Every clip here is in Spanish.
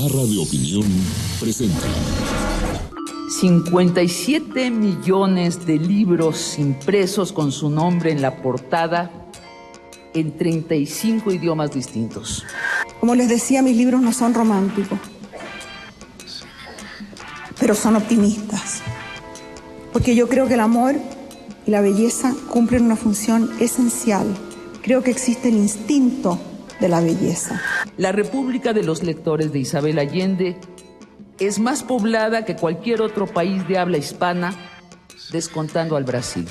Barra de Opinión presenta 57 millones de libros impresos con su nombre en la portada en 35 idiomas distintos. Como les decía, mis libros no son románticos, pero son optimistas, porque yo creo que el amor y la belleza cumplen una función esencial. Creo que existe el instinto de la belleza. La República de los Lectores de Isabel Allende es más poblada que cualquier otro país de habla hispana, descontando al Brasil.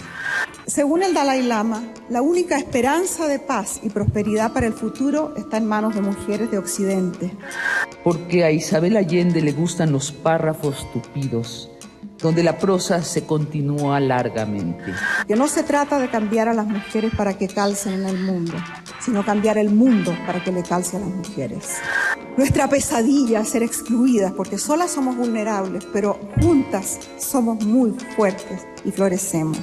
Según el Dalai Lama, la única esperanza de paz y prosperidad para el futuro está en manos de mujeres de Occidente. Porque a Isabel Allende le gustan los párrafos tupidos, donde la prosa se continúa largamente. Que no se trata de cambiar a las mujeres para que calcen en el mundo, sino cambiar el mundo para que le calce a las mujeres. Nuestra pesadilla es ser excluidas, porque solas somos vulnerables, pero juntas somos muy fuertes y florecemos.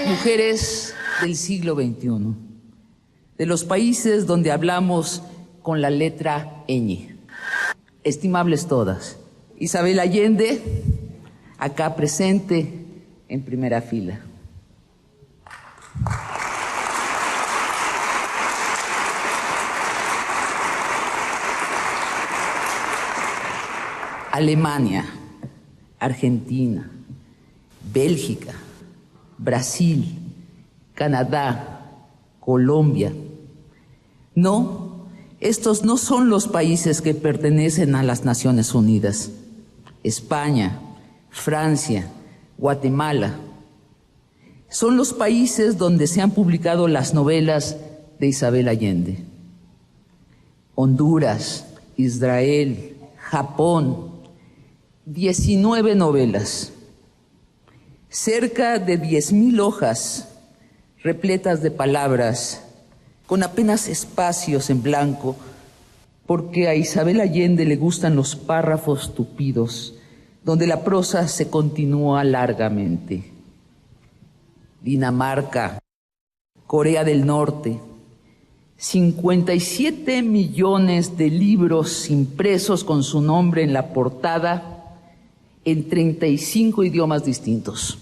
Mujeres del siglo XXI, de los países donde hablamos con la letra ñ. Estimables todas, Isabel Allende, acá presente en primera fila. Alemania, Argentina, Bélgica, Brasil, Canadá, Colombia. No, estos no son los países que pertenecen a las Naciones Unidas. España, Francia, Guatemala. Son los países donde se han publicado las novelas de Isabel Allende. Honduras, Israel, Japón, 19 novelas. Cerca de 10,000 hojas repletas de palabras, con apenas espacios en blanco, porque a Isabel Allende le gustan los párrafos tupidos, donde la prosa se continúa largamente. Dinamarca, Corea del Norte, 57 millones de libros impresos con su nombre en la portada en 35 idiomas distintos.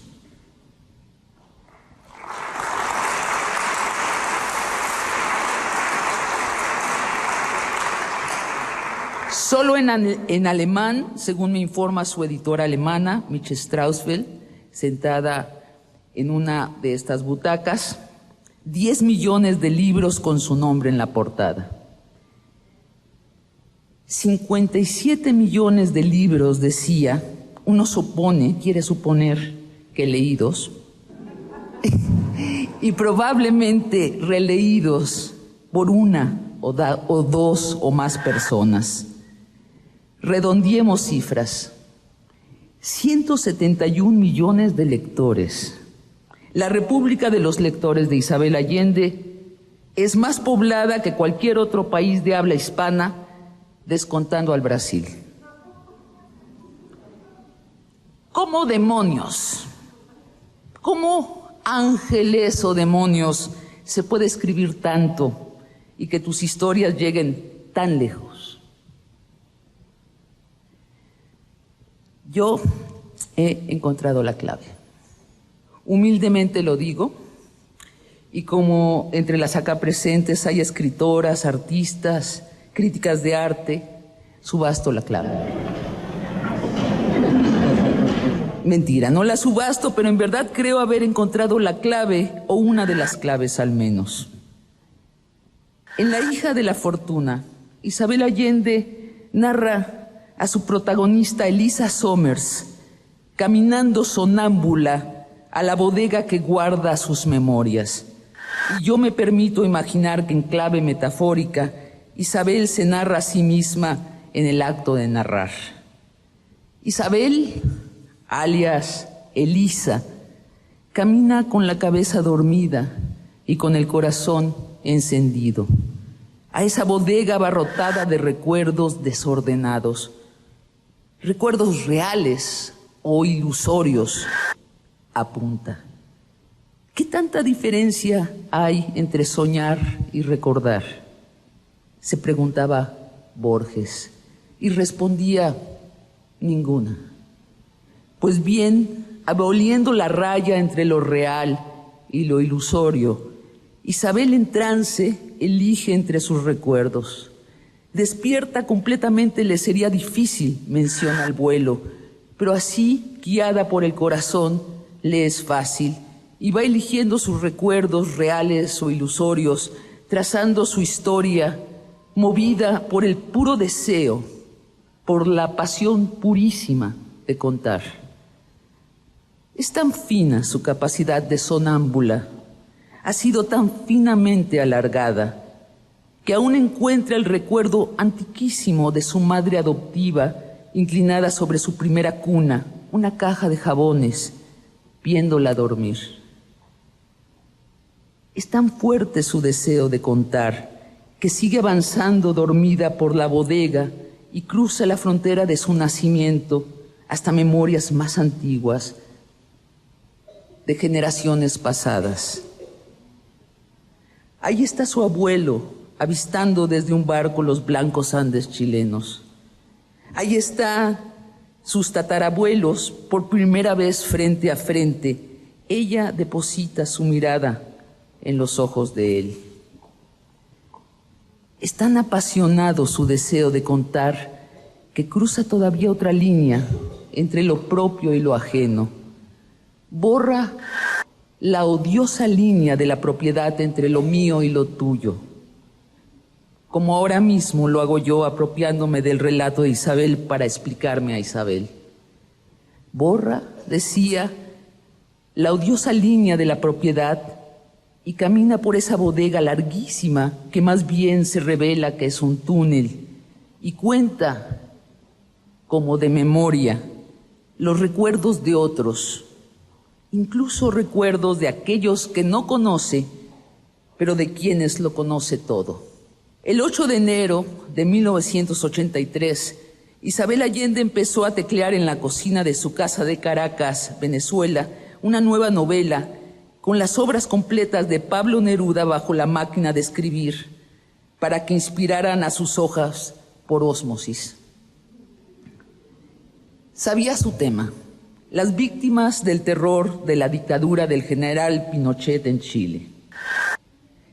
Solo en alemán, según me informa su editora alemana, Miche Strausfeld, sentada en una de estas butacas, 10 millones de libros con su nombre en la portada. 57 millones de libros, decía, uno quiere suponer que leídos, y probablemente releídos por una o dos o más personas. Redondeemos cifras. 171 millones de lectores. La República de los Lectores de Isabel Allende es más poblada que cualquier otro país de habla hispana, descontando al Brasil. ¿Cómo demonios, cómo ángeles o demonios se puede escribir tanto y que tus historias lleguen tan lejos? Yo he encontrado la clave. Humildemente lo digo, y como entre las acá presentes hay escritoras, artistas, críticas de arte, subasto la clave. Mentira, no la subasto, pero en verdad creo haber encontrado la clave, o una de las claves al menos. En La hija de la fortuna, Isabel Allende narra a su protagonista Elisa Sommers caminando sonámbula a la bodega que guarda sus memorias. Y yo me permito imaginar que en clave metafórica Isabel se narra a sí misma en el acto de narrar. Isabel, alias Elisa, camina con la cabeza dormida y con el corazón encendido. a esa bodega abarrotada de recuerdos desordenados, recuerdos reales o ilusorios, apunta. ¿Qué tanta diferencia hay entre soñar y recordar?, se preguntaba Borges, y respondía: ninguna. Pues bien, aboliendo la raya entre lo real y lo ilusorio, Isabel en trance elige entre sus recuerdos. Despierta completamente le sería difícil, menciona al vuelo, pero así, guiada por el corazón, le es fácil y va eligiendo sus recuerdos reales o ilusorios, trazando su historia, movida por el puro deseo, por la pasión purísima de contar. Es tan fina su capacidad de sonámbula, ha sido tan finamente alargada, que aún encuentra el recuerdo antiquísimo de su madre adoptiva, inclinada sobre su primera cuna, una caja de jabones, viéndola dormir. Es tan fuerte su deseo de contar, que sigue avanzando dormida por la bodega y cruza la frontera de su nacimiento hasta memorias más antiguas, de generaciones pasadas. Ahí está su abuelo, avistando desde un barco los blancos Andes chilenos. Ahí está sus tatarabuelos, por primera vez frente a frente. Ella deposita su mirada en los ojos de él. Es tan apasionado su deseo de contar que cruza todavía otra línea entre lo propio y lo ajeno. Borra la odiosa línea de la propiedad entre lo mío y lo tuyo, como ahora mismo lo hago yo apropiándome del relato de Isabel para explicarme a Isabel. Borra, decía, la odiosa línea de la propiedad y camina por esa bodega larguísima que más bien se revela que es un túnel y cuenta, como de memoria, los recuerdos de otros, incluso recuerdos de aquellos que no conoce, pero de quienes lo conoce todo. El 8 de enero de 1983, Isabel Allende empezó a teclear en la cocina de su casa de Caracas, Venezuela, una nueva novela con las obras completas de Pablo Neruda bajo la máquina de escribir, para que inspiraran a sus hojas por ósmosis. Sabía su tema: las víctimas del terror de la dictadura del general Pinochet en Chile.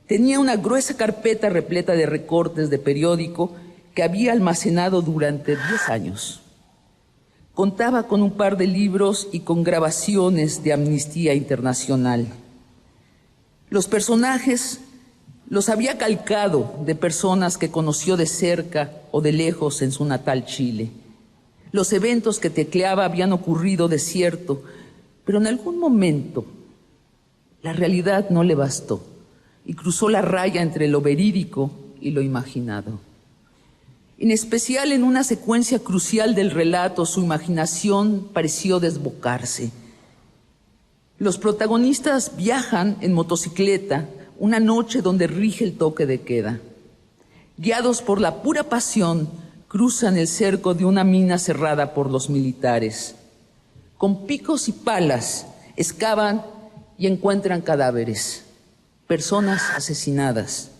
Tenía una gruesa carpeta repleta de recortes de periódico que había almacenado durante 10 años. Contaba con un par de libros y con grabaciones de Amnistía Internacional. Los personajes los había calcado de personas que conoció de cerca o de lejos en su natal Chile. Los eventos que tecleaba habían ocurrido de cierto, pero en algún momento la realidad no le bastó y cruzó la raya entre lo verídico y lo imaginado. En especial en una secuencia crucial del relato, su imaginación pareció desbocarse. Los protagonistas viajan en motocicleta una noche donde rige el toque de queda. Guiados por la pura pasión, cruzan el cerco de una mina cerrada por los militares. Con picos y palas excavan y encuentran cadáveres, personas asesinadas.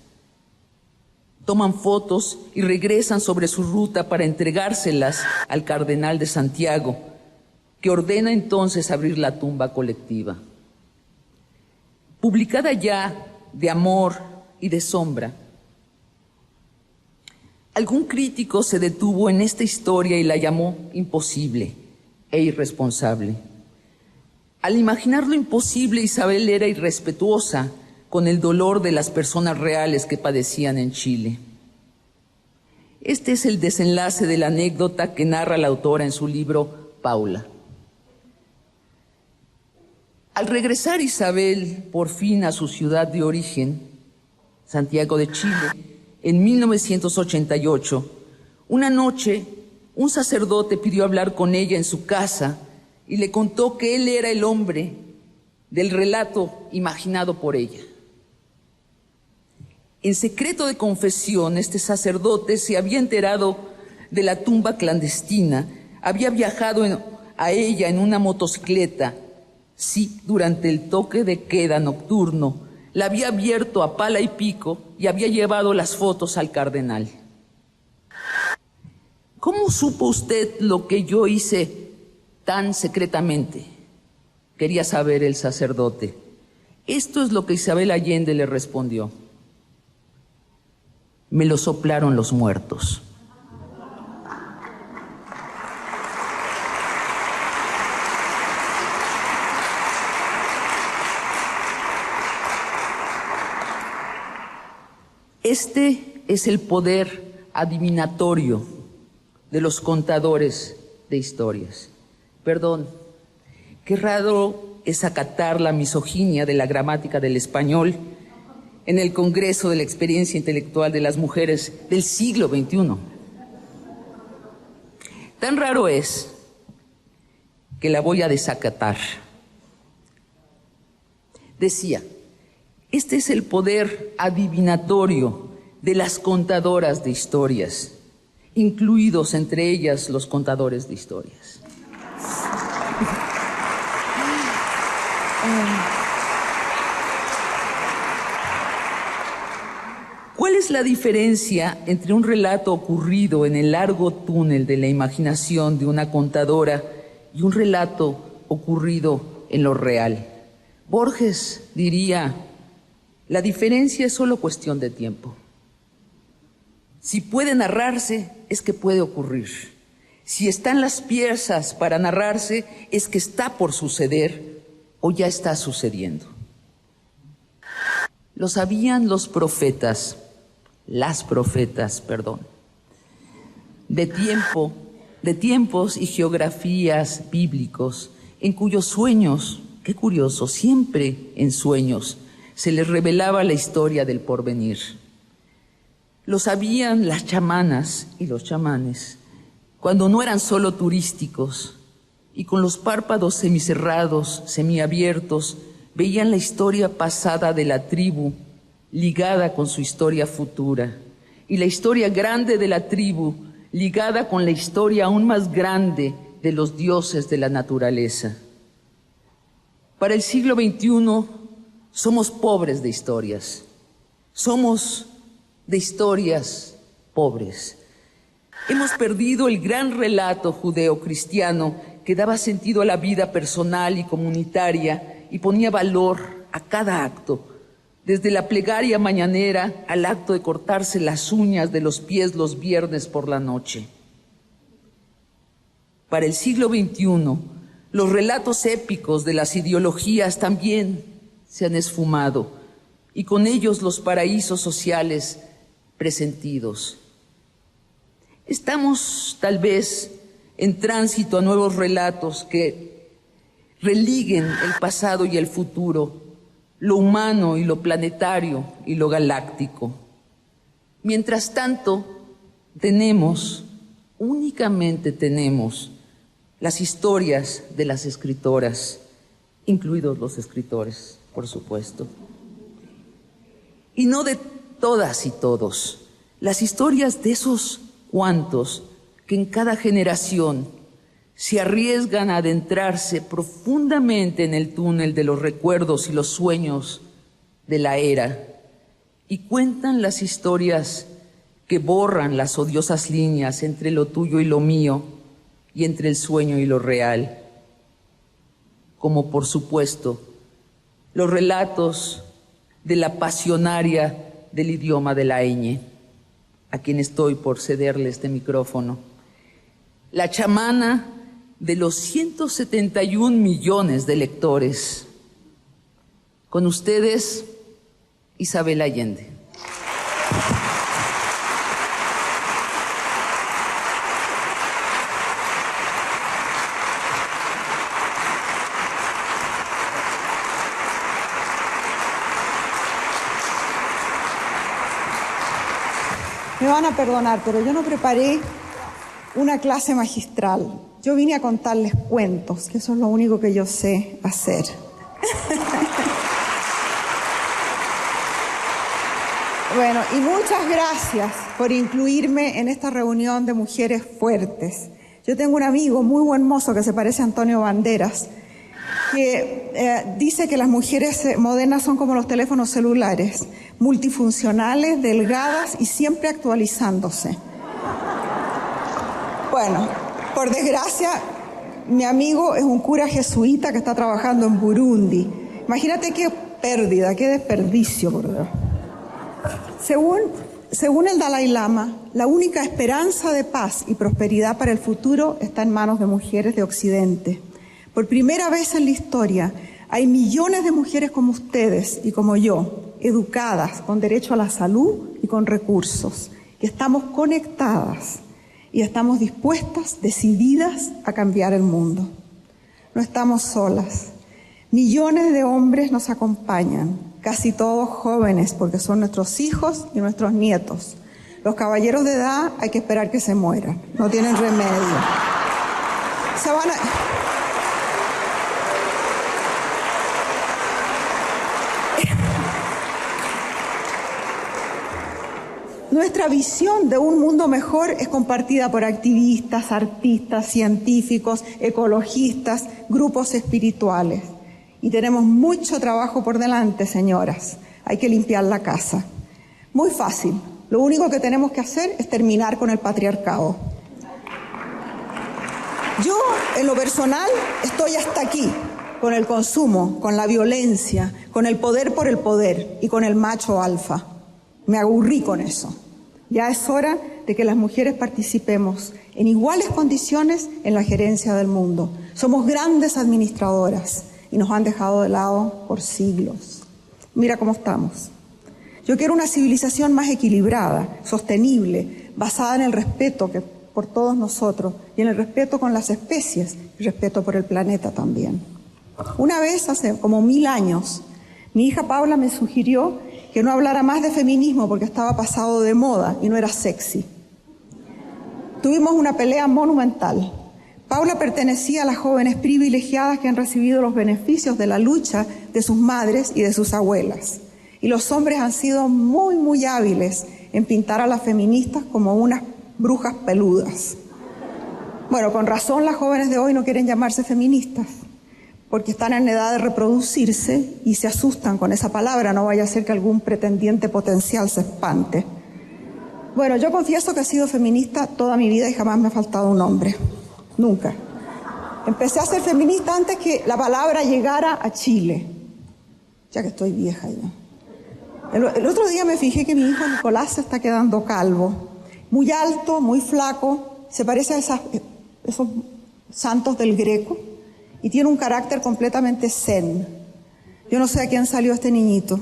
Toman fotos y regresan sobre su ruta para entregárselas al cardenal de Santiago, que ordena entonces abrir la tumba colectiva. Publicada ya de amor y de sombra, algún crítico se detuvo en esta historia y la llamó imposible e irresponsable. Al imaginar lo imposible, Isabel era irrespetuosa con el dolor de las personas reales que padecían en Chile. Este es el desenlace de la anécdota que narra la autora en su libro Paula. Al regresar Isabel por fin a su ciudad de origen, Santiago de Chile, en 1988, una noche un sacerdote pidió hablar con ella en su casa y le contó que él era el hombre del relato imaginado por ella. En secreto de confesión, este sacerdote se había enterado de la tumba clandestina, había viajado a ella en una motocicleta. Sí, durante el toque de queda nocturno, la había abierto a pala y pico y había llevado las fotos al cardenal. ¿Cómo supo usted lo que yo hice tan secretamente?, quería saber el sacerdote. Esto es lo que Isabel Allende le respondió: me lo soplaron los muertos. Este es el poder adivinatorio de los contadores de historias. Perdón, qué raro es acatar la misoginia de la gramática del español en el Congreso de la Experiencia Intelectual de las Mujeres del siglo XXI. Tan raro es que la voy a desacatar. Decía, este es el poder adivinatorio de las contadoras de historias, incluidos entre ellas los contadores de historias. ¿Cuál es la diferencia entre un relato ocurrido en el largo túnel de la imaginación de una contadora y un relato ocurrido en lo real? Borges diría: la diferencia es solo cuestión de tiempo. Si puede narrarse, es que puede ocurrir. Si están las piezas para narrarse, es que está por suceder o ya está sucediendo. Lo sabían los profetas, las profetas, perdón, de tiempos y geografías bíblicos, en cuyos sueños, qué curioso, siempre en sueños, se les revelaba la historia del porvenir. Lo sabían las chamanas y los chamanes, cuando no eran solo turísticos, y con los párpados semicerrados, semiabiertos, veían la historia pasada de la tribu, ligada con su historia futura, y la historia grande de la tribu, ligada con la historia aún más grande de los dioses de la naturaleza. Para el siglo XXI somos pobres de historias, somos de historias pobres. Hemos perdido el gran relato judeocristiano que daba sentido a la vida personal y comunitaria y ponía valor a cada acto, desde la plegaria mañanera al acto de cortarse las uñas de los pies los viernes por la noche. Para el siglo XXI, los relatos épicos de las ideologías también se han esfumado, y con ellos los paraísos sociales presentidos. Estamos tal vez en tránsito a nuevos relatos que religuen el pasado y el futuro, lo humano y lo planetario y lo galáctico. Mientras tanto, únicamente tenemos las historias de las escritoras, incluidos los escritores, por supuesto. Y no de todas y todos, las historias de esos cuantos que en cada generación se arriesgan a adentrarse profundamente en el túnel de los recuerdos y los sueños de la era y cuentan las historias que borran las odiosas líneas entre lo tuyo y lo mío y entre el sueño y lo real, como por supuesto los relatos de la pasionaria del idioma de la ñ, a quien estoy por cederle este micrófono, la chamana de los 171 millones de lectores. Con ustedes, Isabel Allende. Me van a perdonar, pero yo no preparé una clase magistral. Yo vine a contarles cuentos, que eso es lo único que yo sé hacer. Bueno, y muchas gracias por incluirme en esta reunión de mujeres fuertes. Yo tengo un amigo muy buen mozo que se parece a Antonio Banderas, que dice que las mujeres modernas son como los teléfonos celulares, multifuncionales, delgadas y siempre actualizándose. Bueno, por desgracia, mi amigo es un cura jesuita que está trabajando en Burundi. Imagínate qué pérdida, qué desperdicio, por Dios. Según el Dalai Lama, la única esperanza de paz y prosperidad para el futuro está en manos de mujeres de Occidente. Por primera vez en la historia, hay millones de mujeres como ustedes y como yo, educadas, con derecho a la salud y con recursos, que estamos conectadas y estamos dispuestas, decididas a cambiar el mundo. No estamos solas. Millones de hombres nos acompañan, casi todos jóvenes, porque son nuestros hijos y nuestros nietos. Los caballeros de edad hay que esperar que se mueran, no tienen remedio. Se van a... Nuestra visión de un mundo mejor es compartida por activistas, artistas, científicos, ecologistas, grupos espirituales. Y tenemos mucho trabajo por delante, señoras. Hay que limpiar la casa. Muy fácil. Lo único que tenemos que hacer es terminar con el patriarcado. Yo, en lo personal, estoy hasta aquí, con el consumo, con la violencia, con el poder por el poder y con el macho alfa. Me aburrí con eso. Ya es hora de que las mujeres participemos en iguales condiciones en la gerencia del mundo. Somos grandes administradoras y nos han dejado de lado por siglos. Mira cómo estamos. Yo quiero una civilización más equilibrada, sostenible, basada en el respeto por todos nosotros y en el respeto con las especies y respeto por el planeta también. Una vez, hace como 1000 años, mi hija Paula me sugirió que no hablara más de feminismo porque estaba pasado de moda y no era sexy. Tuvimos una pelea monumental. Paula pertenecía a las jóvenes privilegiadas que han recibido los beneficios de la lucha de sus madres y de sus abuelas. Y los hombres han sido muy, muy hábiles en pintar a las feministas como unas brujas peludas. Bueno, con razón las jóvenes de hoy no quieren llamarse feministas, porque están en edad de reproducirse y se asustan con esa palabra, no vaya a ser que algún pretendiente potencial se espante. Bueno, yo confieso que he sido feminista toda mi vida y jamás me ha faltado un hombre. Nunca. Empecé a ser feminista antes que la palabra llegara a Chile, ya que estoy vieja ya. El otro día me fijé que mi hijo Nicolás se está quedando calvo, muy alto, muy flaco, se parece a esos santos del Greco y tiene un carácter completamente zen. Yo no sé a quién salió este niñito.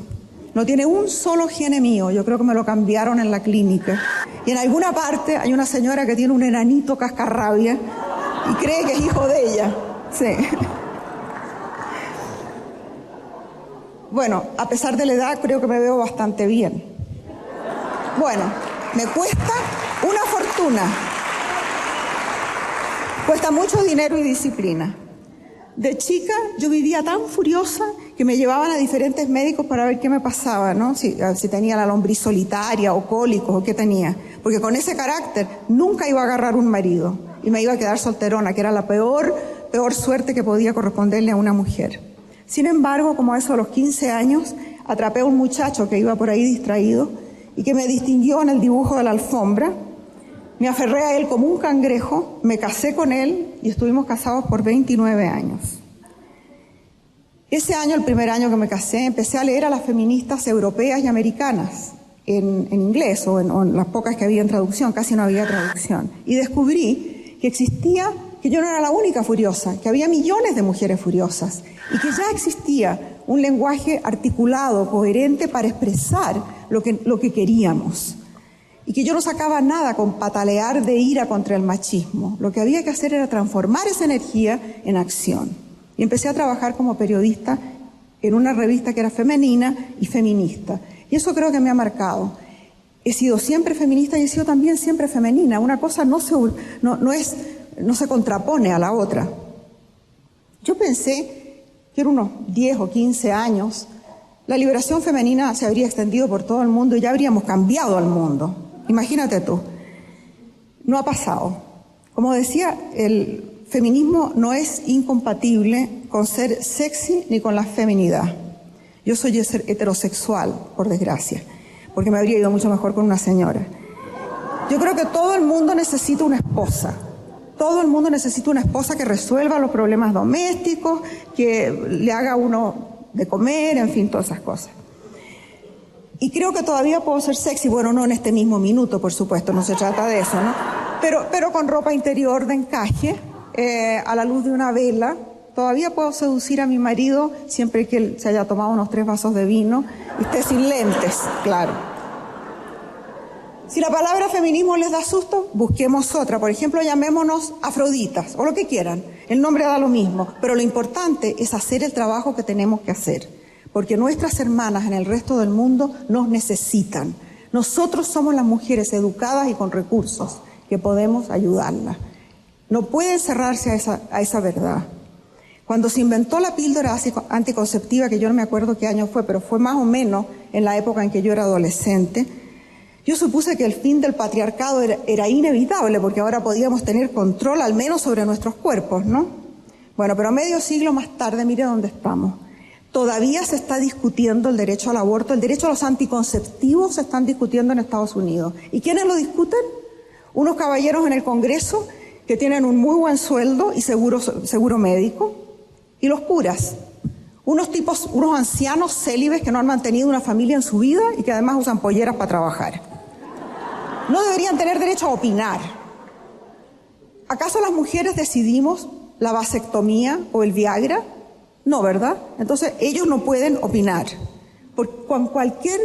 No tiene un solo gene mío, yo creo que me lo cambiaron en la clínica. Y en alguna parte hay una señora que tiene un enanito cascarrabia y cree que es hijo de ella. Sí. Bueno, a pesar de la edad, creo que me veo bastante bien. Bueno, me cuesta una fortuna. Cuesta mucho dinero y disciplina. De chica yo vivía tan furiosa que me llevaban a diferentes médicos para ver qué me pasaba, ¿no? Si tenía la lombriz solitaria o cólicos o qué tenía. Porque con ese carácter nunca iba a agarrar un marido y me iba a quedar solterona, que era la peor suerte que podía corresponderle a una mujer. Sin embargo, como a eso a los 15 años, atrapé a un muchacho que iba por ahí distraído y que me distinguió en el dibujo de la alfombra. Me aferré a él como un cangrejo, me casé con él y estuvimos casados por 29 años. Ese año, el primer año que me casé, empecé a leer a las feministas europeas y americanas en inglés o en las pocas que había en traducción, casi no había traducción. Y descubrí que yo no era la única furiosa, que había millones de mujeres furiosas y que ya existía un lenguaje articulado, coherente para expresar lo que queríamos. Y que yo no sacaba nada con patalear de ira contra el machismo. Lo que había que hacer era transformar esa energía en acción. Y empecé a trabajar como periodista en una revista que era femenina y feminista. Y eso creo que me ha marcado. He sido siempre feminista y he sido también siempre femenina. Una cosa no se contrapone a la otra. Yo pensé que eran unos 10 o 15 años la liberación femenina se habría extendido por todo el mundo y ya habríamos cambiado al mundo. Imagínate tú. No ha pasado. Como decía, el feminismo no es incompatible con ser sexy ni con la feminidad. Yo soy heterosexual, por desgracia, porque me habría ido mucho mejor con una señora. Yo creo que todo el mundo necesita una esposa. Todo el mundo necesita una esposa que resuelva los problemas domésticos, que le haga a uno de comer, en fin, todas esas cosas. Y creo que todavía puedo ser sexy, bueno, no en este mismo minuto, por supuesto, no se trata de eso, ¿no? Pero con ropa interior de encaje, a la luz de una vela, todavía puedo seducir a mi marido siempre que él se haya tomado unos 3 vasos de vino y esté sin lentes, claro. Si la palabra feminismo les da susto, busquemos otra. Por ejemplo, llamémonos Afroditas o lo que quieran. El nombre da lo mismo, pero lo importante es hacer el trabajo que tenemos que hacer, porque nuestras hermanas en el resto del mundo nos necesitan. Nosotros somos las mujeres educadas y con recursos que podemos ayudarlas. No pueden cerrarse a esa verdad. Cuando se inventó la píldora anticonceptiva, que yo no me acuerdo qué año fue, pero fue más o menos en la época en que yo era adolescente, yo supuse que el fin del patriarcado era inevitable, porque ahora podíamos tener control al menos sobre nuestros cuerpos, ¿no? Bueno, pero medio siglo más tarde, mire dónde estamos. Todavía se está discutiendo el derecho al aborto, el derecho a los anticonceptivos se están discutiendo en Estados Unidos. ¿Y quiénes lo discuten? Unos caballeros en el Congreso que tienen un muy buen sueldo y seguro médico, y los curas. Unos ancianos célibes que no han mantenido una familia en su vida y que además usan polleras para trabajar. No deberían tener derecho a opinar. ¿Acaso las mujeres decidimos la vasectomía o el Viagra? No, ¿verdad? Entonces ellos no pueden opinar. Con cualquier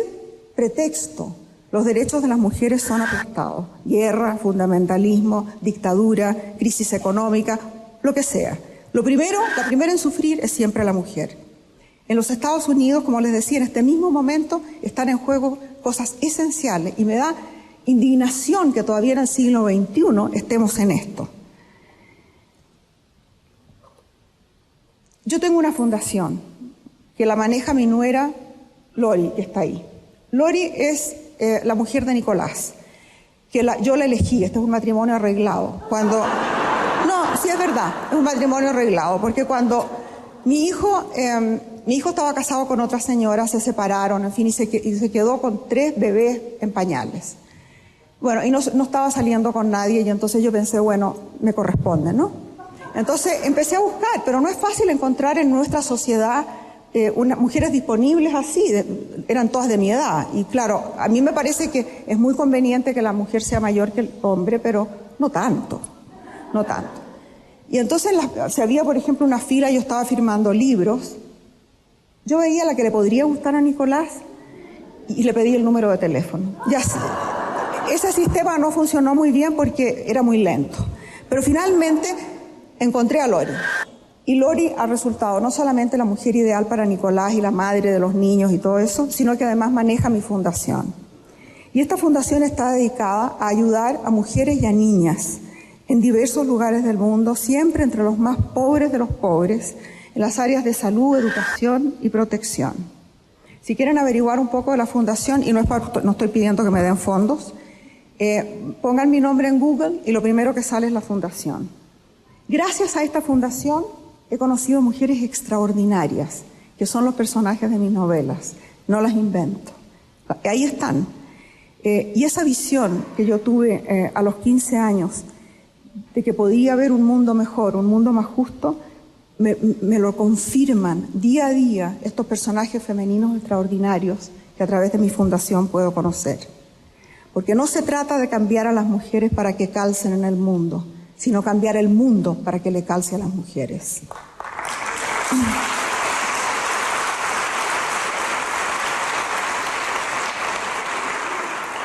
pretexto, los derechos de las mujeres son atestados. Guerra, fundamentalismo, dictadura, crisis económica, lo que sea. La primera en sufrir es siempre la mujer. En los Estados Unidos, como les decía, en este mismo momento están en juego cosas esenciales y me da indignación que todavía en el siglo XXI estemos en esto. Yo tengo una fundación que la maneja mi nuera Lori, que está ahí. Lori es la mujer de Nicolás, que yo la elegí. Este es un matrimonio arreglado. No, sí es verdad, es un matrimonio arreglado, porque cuando mi hijo estaba casado con otra señora, se separaron, en fin, y se quedó con 3 bebés en pañales. Bueno, y no estaba saliendo con nadie, y entonces yo pensé, bueno, me corresponde, ¿no? Entonces empecé a buscar, pero no es fácil encontrar en nuestra sociedad mujeres disponibles así, eran todas de mi edad. Y claro, a mí me parece que es muy conveniente que la mujer sea mayor que el hombre, pero no tanto. Y entonces si había, por ejemplo, una fila, yo estaba firmando libros, yo veía la que le podría gustar a Nicolás y le pedí el número de teléfono. Ya sé, ese sistema no funcionó muy bien porque era muy lento. Pero finalmente encontré a Lori. Y Lori ha resultado no solamente la mujer ideal para Nicolás y la madre de los niños y todo eso, sino que además maneja mi fundación. Y esta fundación está dedicada a ayudar a mujeres y a niñas en diversos lugares del mundo, siempre entre los más pobres de los pobres, en las áreas de salud, educación y protección. Si quieren averiguar un poco de la fundación, y no estoy pidiendo que me den fondos, pongan mi nombre en Google y lo primero que sale es la fundación. Gracias a esta fundación he conocido mujeres extraordinarias, que son los personajes de mis novelas, no las invento. Ahí están. Y esa visión que yo tuve a los 15 años, de que podía haber un mundo mejor, un mundo más justo, me lo confirman día a día estos personajes femeninos extraordinarios que a través de mi fundación puedo conocer. Porque no se trata de cambiar a las mujeres para que calcen en el mundo, sino cambiar el mundo para que le calce a las mujeres.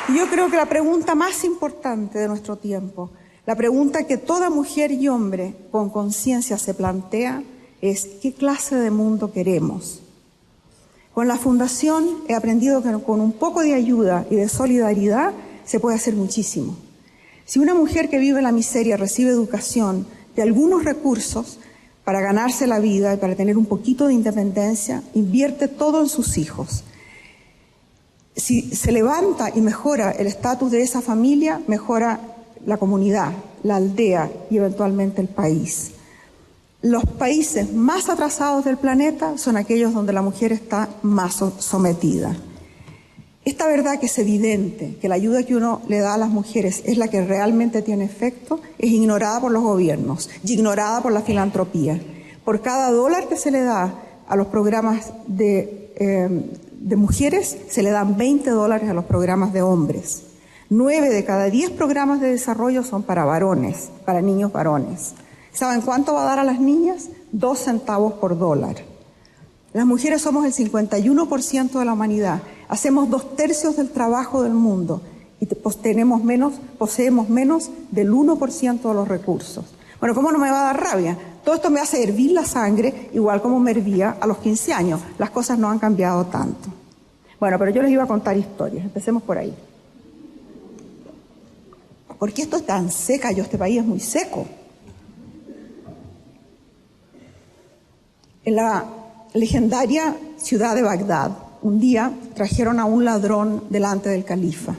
Y yo creo que la pregunta más importante de nuestro tiempo, la pregunta que toda mujer y hombre con conciencia se plantea es ¿qué clase de mundo queremos? Con la Fundación he aprendido que con un poco de ayuda y de solidaridad se puede hacer muchísimo. Si una mujer que vive en la miseria recibe educación de algunos recursos, para ganarse la vida y para tener un poquito de independencia, invierte todo en sus hijos. Si se levanta y mejora el estatus de esa familia, mejora la comunidad, la aldea y eventualmente el país. Los países más atrasados del planeta son aquellos donde la mujer está más sometida. Esta verdad que es evidente, que la ayuda que uno le da a las mujeres es la que realmente tiene efecto, es ignorada por los gobiernos y ignorada por la filantropía. Por cada dólar que se le da a los programas de mujeres, se le dan $20 a los programas de hombres. 9 de cada 10 programas de desarrollo son para varones, para niños varones. ¿Saben cuánto va a dar a las niñas? 2 centavos por dólar. Las mujeres somos el 51% de la humanidad. Hacemos 2/3 del trabajo del mundo y poseemos menos del 1% de los recursos. Bueno, ¿cómo no me va a dar rabia? Todo esto me hace hervir la sangre, igual como me hervía a los 15 años. Las cosas no han cambiado tanto. Bueno, pero yo les iba a contar historias. Empecemos por ahí. ¿Por qué esto es tan seca? Este país es muy seco. En la legendaria ciudad de Bagdad, un día trajeron a un ladrón delante del califa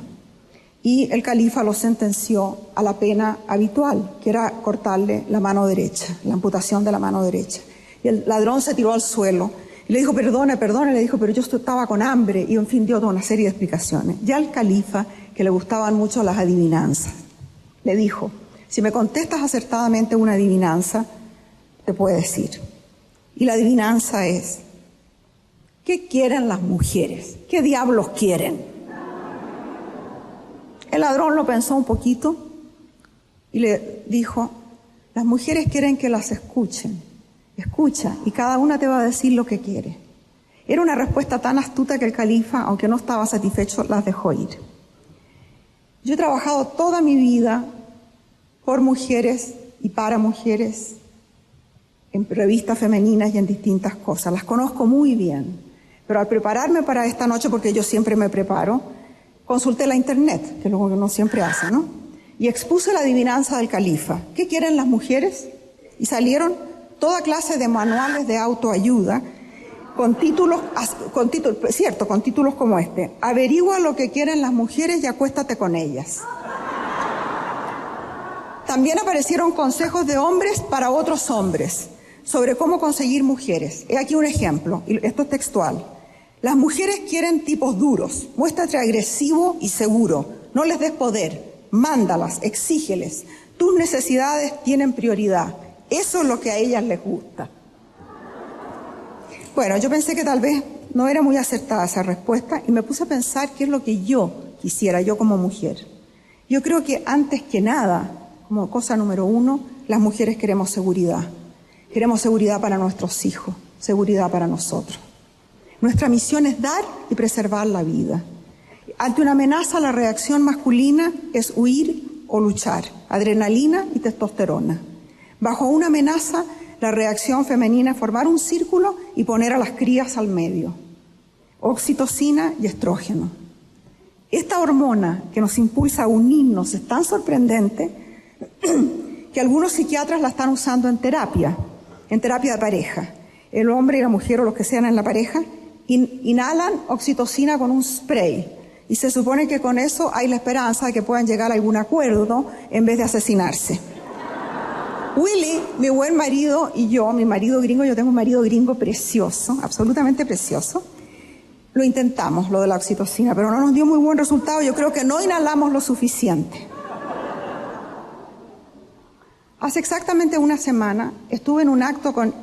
y el califa lo sentenció a la pena habitual, que era cortarle la mano derecha, la amputación de la mano derecha. Y el ladrón se tiró al suelo y le dijo, perdone, le dijo, pero yo estaba con hambre, y en fin dio toda una serie de explicaciones. Ya al califa, que le gustaban mucho las adivinanzas, le dijo, si me contestas acertadamente una adivinanza, te puedo decir. Y la adivinanza es, ¿qué quieren las mujeres? ¿Qué diablos quieren? El ladrón lo pensó un poquito y le dijo, las mujeres quieren que las escuchen. Escucha, y cada una te va a decir lo que quiere. Era una respuesta tan astuta que el califa, aunque no estaba satisfecho, las dejó ir. Yo he trabajado toda mi vida por mujeres y para mujeres, en revistas femeninas y en distintas cosas. Las conozco muy bien. Pero al prepararme para esta noche, porque yo siempre me preparo, consulté la internet, que es lo que uno siempre hace, ¿no? Y expuse la adivinanza del califa. ¿Qué quieren las mujeres? Y salieron toda clase de manuales de autoayuda con títulos como este. Averigua lo que quieren las mujeres y acuéstate con ellas. También aparecieron consejos de hombres para otros hombres sobre cómo conseguir mujeres. He aquí un ejemplo, y esto es textual. Las mujeres quieren tipos duros, muéstrate agresivo y seguro, no les des poder, mándalas, exígeles, tus necesidades tienen prioridad, eso es lo que a ellas les gusta. Bueno, yo pensé que tal vez no era muy acertada esa respuesta y me puse a pensar qué es lo que yo quisiera, yo como mujer. Yo creo que antes que nada, como cosa número 1, las mujeres queremos seguridad. Queremos seguridad para nuestros hijos, seguridad para nosotros. Nuestra misión es dar y preservar la vida. Ante una amenaza, la reacción masculina es huir o luchar, adrenalina y testosterona. Bajo una amenaza, la reacción femenina es formar un círculo y poner a las crías al medio. Oxitocina y estrógeno. Esta hormona que nos impulsa a unirnos es tan sorprendente que algunos psiquiatras la están usando en terapia de pareja. El hombre y la mujer o los que sean en la pareja inhalan oxitocina con un spray y se supone que con eso hay la esperanza de que puedan llegar a algún acuerdo en vez de asesinarse. Willy, mi buen marido, y yo, mi marido gringo, yo tengo un marido gringo precioso, absolutamente precioso, lo intentamos, lo de la oxitocina, pero no nos dio muy buen resultado. Yo creo que no inhalamos lo suficiente. Hace exactamente una semana estuve en un acto con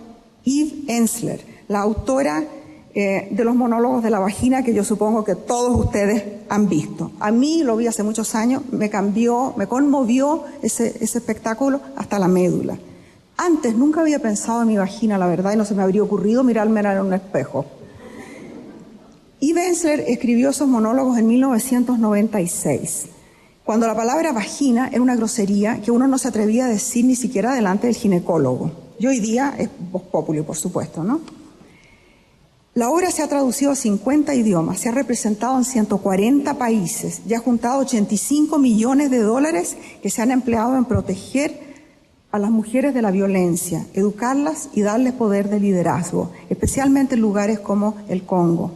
Eve Ensler, la autora de los monólogos de la vagina, que yo supongo que todos ustedes han visto. A mí lo vi hace muchos años, me conmovió ese espectáculo hasta la médula. Antes nunca había pensado en mi vagina, la verdad, y no se me habría ocurrido mirarme en un espejo. Eve Ensler escribió esos monólogos en 1996, cuando la palabra vagina era una grosería que uno no se atrevía a decir ni siquiera delante del ginecólogo. Y hoy día es vox populi, por supuesto, ¿no? La obra se ha traducido a 50 idiomas, se ha representado en 140 países y ha juntado $85 millones que se han empleado en proteger a las mujeres de la violencia, educarlas y darles poder de liderazgo, especialmente en lugares como el Congo.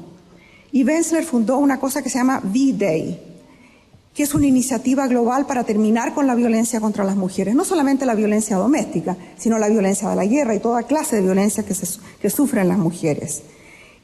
Y Wenzler fundó una cosa que se llama V-Day, que es una iniciativa global para terminar con la violencia contra las mujeres. No solamente la violencia doméstica, sino la violencia de la guerra y toda clase de violencia que sufren las mujeres.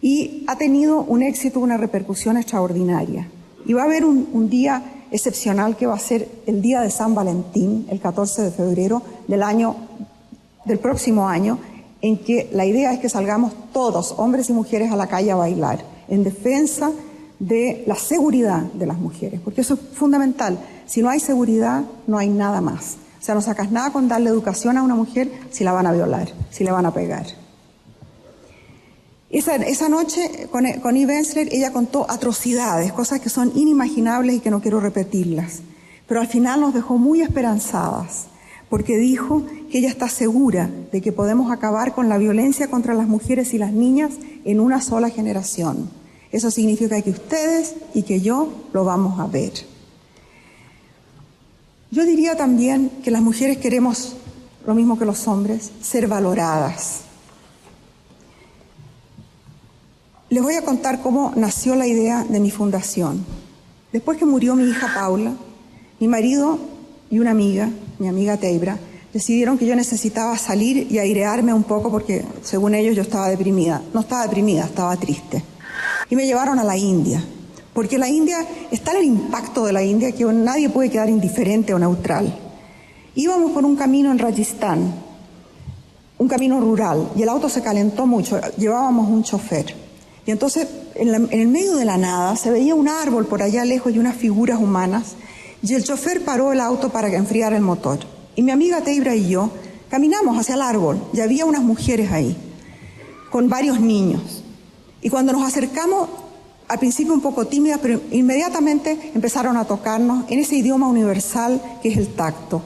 Y ha tenido un éxito, una repercusión extraordinaria. Y va a haber un día excepcional que va a ser el día de San Valentín, el 14 de febrero del próximo año, en que la idea es que salgamos todos, hombres y mujeres, a la calle a bailar, en defensa de la seguridad de las mujeres, porque eso es fundamental. Si no hay seguridad, no hay nada más. O sea, no sacas nada con darle educación a una mujer si la van a violar, si le van a pegar. Esa noche, con Connie Wenzler, ella contó atrocidades, cosas que son inimaginables y que no quiero repetirlas. Pero al final nos dejó muy esperanzadas, porque dijo que ella está segura de que podemos acabar con la violencia contra las mujeres y las niñas en una sola generación. Eso significa que ustedes y que yo lo vamos a ver. Yo diría también que las mujeres queremos, lo mismo que los hombres, ser valoradas. Les voy a contar cómo nació la idea de mi fundación. Después que murió mi hija Paula, mi marido y una amiga, mi amiga Teibra, decidieron que yo necesitaba salir y airearme un poco porque, según ellos, yo estaba deprimida. No estaba deprimida, estaba triste. Y me llevaron a la India, porque la India, está en el impacto de la India que nadie puede quedar indiferente o neutral. Íbamos por un camino en Rajasthan, un camino rural, y el auto se calentó mucho, llevábamos un chofer. Y entonces, en el medio de la nada, se veía un árbol por allá lejos y unas figuras humanas, y el chofer paró el auto para enfriar el motor. Y mi amiga Teibra y yo caminamos hacia el árbol, y había unas mujeres ahí, con varios niños. Y cuando nos acercamos, al principio un poco tímidas, pero inmediatamente empezaron a tocarnos en ese idioma universal que es el tacto.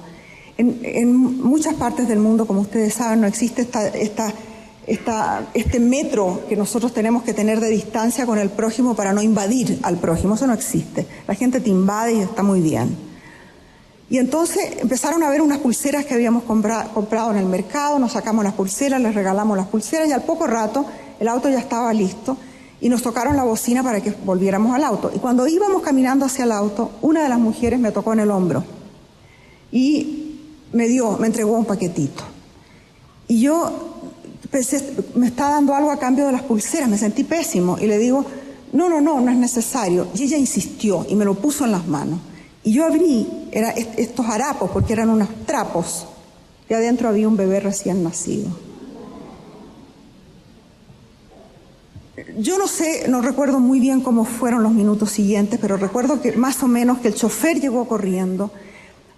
En muchas partes del mundo, como ustedes saben, no existe este metro que nosotros tenemos que tener de distancia con el prójimo para no invadir al prójimo. Eso no existe. La gente te invade y está muy bien. Y entonces empezaron a ver unas pulseras que habíamos comprado en el mercado, nos sacamos las pulseras, les regalamos las pulseras y al poco rato el auto ya estaba listo y nos tocaron la bocina para que volviéramos al auto. Y cuando íbamos caminando hacia el auto, una de las mujeres me tocó en el hombro y me entregó un paquetito. Y yo pensé, me está dando algo a cambio de las pulseras, me sentí pésimo y le digo, no es necesario. Y ella insistió y me lo puso en las manos. Y yo abrí estos harapos porque eran unos trapos y adentro había un bebé recién nacido. Yo no recuerdo muy bien cómo fueron los minutos siguientes, pero recuerdo que más o menos que el chofer llegó corriendo,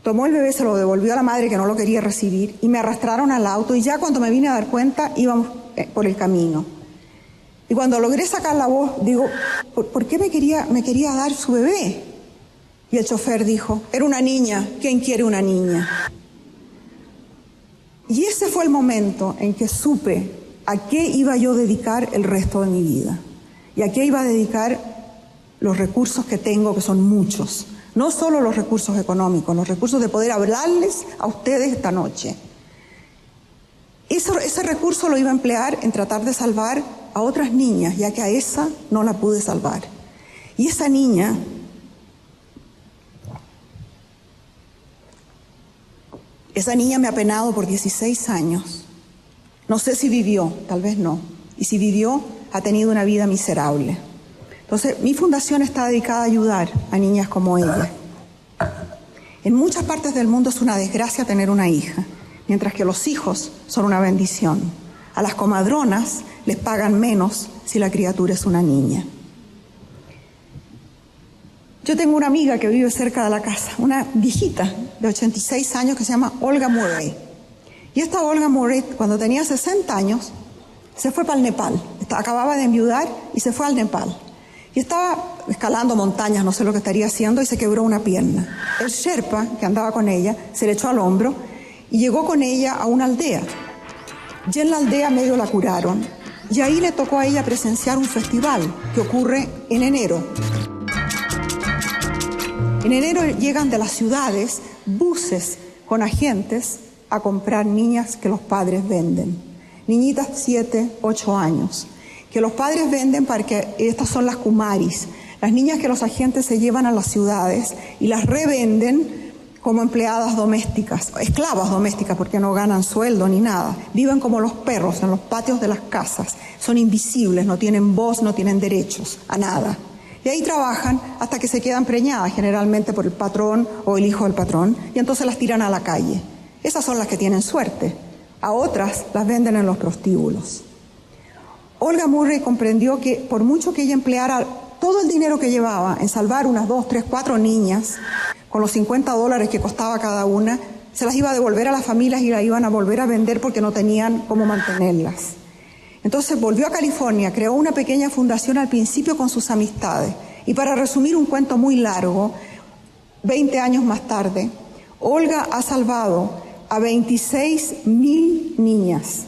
tomó el bebé, se lo devolvió a la madre que no lo quería recibir y me arrastraron al auto y ya cuando me vine a dar cuenta íbamos por el camino. Y cuando logré sacar la voz, digo, ¿por qué me quería dar su bebé? Y el chofer dijo, era una niña, ¿quién quiere una niña? Y ese fue el momento en que supe a qué iba yo a dedicar el resto de mi vida. Y a qué iba a dedicar los recursos que tengo, que son muchos. No solo los recursos económicos, los recursos de poder hablarles a ustedes esta noche. Ese recurso lo iba a emplear en tratar de salvar a otras niñas, ya que a esa no la pude salvar. Y esa niña me ha penado por 16 años. No sé si vivió, tal vez no. Y si vivió, ha tenido una vida miserable. Entonces, mi fundación está dedicada a ayudar a niñas como ella. En muchas partes del mundo es una desgracia tener una hija, mientras que los hijos son una bendición. A las comadronas les pagan menos si la criatura es una niña. Yo tengo una amiga que vive cerca de la casa, una viejita de 86 años que se llama Olga Murray. Y esta Olga Murray, cuando tenía 60 años, se fue para el Nepal. Acababa de enviudar y se fue al Nepal. Y estaba escalando montañas, no sé lo que estaría haciendo, y se quebró una pierna. El Sherpa, que andaba con ella, se le echó al hombro y llegó con ella a una aldea. Y en la aldea medio la curaron. Y ahí le tocó a ella presenciar un festival que ocurre en enero. En enero llegan de las ciudades buses con agentes a comprar niñas que los padres venden. Niñitas 7, 8 años, que los padres venden para que estas son las kumaris, las niñas que los agentes se llevan a las ciudades y las revenden como empleadas domésticas, esclavas domésticas, porque no ganan sueldo ni nada. Viven como los perros en los patios de las casas, son invisibles, no tienen voz, no tienen derechos a nada. Y ahí trabajan hasta que se quedan preñadas, generalmente por el patrón o el hijo del patrón, y entonces las tiran a la calle. Esas son las que tienen suerte. A otras las venden en los prostíbulos. Olga Murray comprendió que por mucho que ella empleara todo el dinero que llevaba en salvar unas 2, 3, 4 niñas, con los $50 que costaba cada una, se las iba a devolver a las familias y las iban a volver a vender porque no tenían cómo mantenerlas. Entonces volvió a California, creó una pequeña fundación al principio con sus amistades. Y para resumir un cuento muy largo, 20 años más tarde, Olga ha salvado a 26,000 niñas.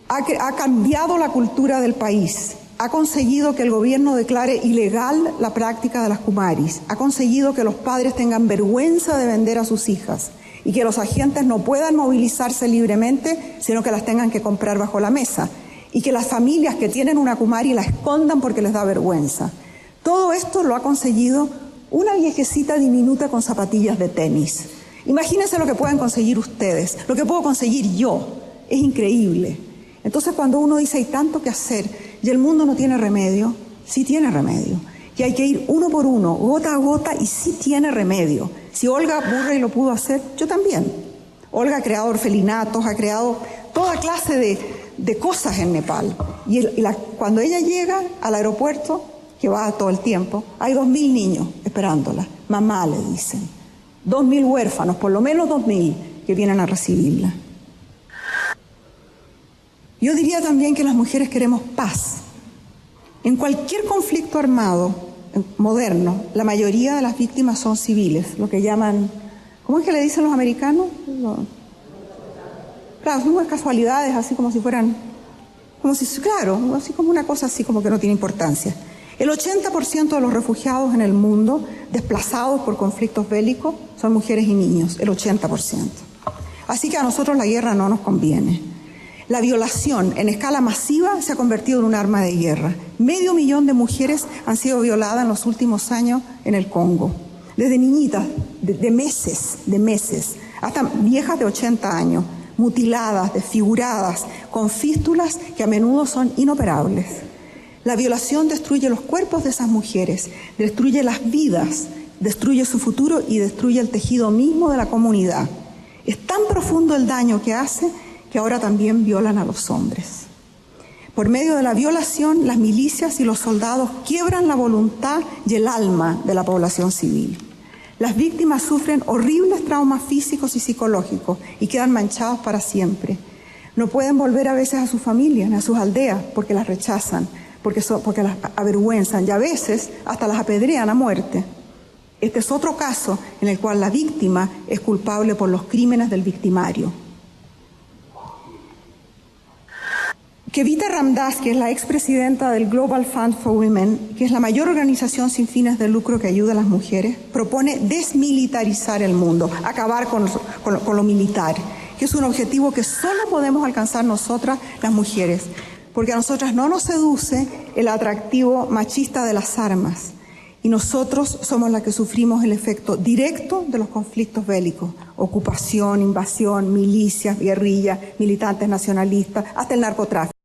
Ha cambiado la cultura del país. Ha conseguido que el gobierno declare ilegal la práctica de las kumaris. Ha conseguido que los padres tengan vergüenza de vender a sus hijas y que los agentes no puedan movilizarse libremente, sino que las tengan que comprar bajo la mesa. Y que las familias que tienen una kumari la escondan porque les da vergüenza. Todo esto lo ha conseguido una viejecita diminuta con zapatillas de tenis. Imagínense lo que pueden conseguir ustedes, lo que puedo conseguir yo. Es increíble. Entonces cuando uno dice hay tanto que hacer y el mundo no tiene remedio, sí tiene remedio. Y hay que ir uno por uno, gota a gota, y sí tiene remedio. Si Olga Murray lo pudo hacer, yo también. Olga ha creado orfelinatos, ha creado toda clase de cosas en Nepal. Cuando ella llega al aeropuerto, que va todo el tiempo, hay 2,000 niños esperándola. Mamá, le dicen. 2,000 huérfanos, por lo menos 2,000 que vienen a recibirla. Yo diría también que las mujeres queremos paz. En cualquier conflicto armado moderno, la mayoría de las víctimas son civiles, lo que llaman, ¿cómo es que le dicen los americanos? Claro, son unas casualidades, así como si fueran, claro, así como una cosa así como que no tiene importancia. El 80% de los refugiados en el mundo, desplazados por conflictos bélicos, son mujeres y niños, el 80%. Así que a nosotros la guerra no nos conviene. La violación en escala masiva se ha convertido en un arma de guerra. 500,000 de mujeres han sido violadas en los últimos años en el Congo. Desde niñitas de meses, hasta viejas de 80 años, mutiladas, desfiguradas, con fístulas que a menudo son inoperables. La violación destruye los cuerpos de esas mujeres, destruye las vidas, destruye su futuro y destruye el tejido mismo de la comunidad. Es tan profundo el daño que hace que ahora también violan a los hombres. Por medio de la violación, las milicias y los soldados quiebran la voluntad y el alma de la población civil. Las víctimas sufren horribles traumas físicos y psicológicos y quedan manchados para siempre. No pueden volver a veces a sus familias, ni a sus aldeas, porque las rechazan, porque las avergüenzan y a veces hasta las apedrean a muerte. Este es otro caso en el cual la víctima es culpable por los crímenes del victimario. Kevita Ramdas, que es la expresidenta del Global Fund for Women, que es la mayor organización sin fines de lucro que ayuda a las mujeres, propone desmilitarizar el mundo, acabar con lo militar, que es un objetivo que solo podemos alcanzar nosotras, las mujeres, porque a nosotras no nos seduce el atractivo machista de las armas, y nosotros somos las que sufrimos el efecto directo de los conflictos bélicos: ocupación, invasión, milicias, guerrillas, militantes nacionalistas, hasta el narcotráfico.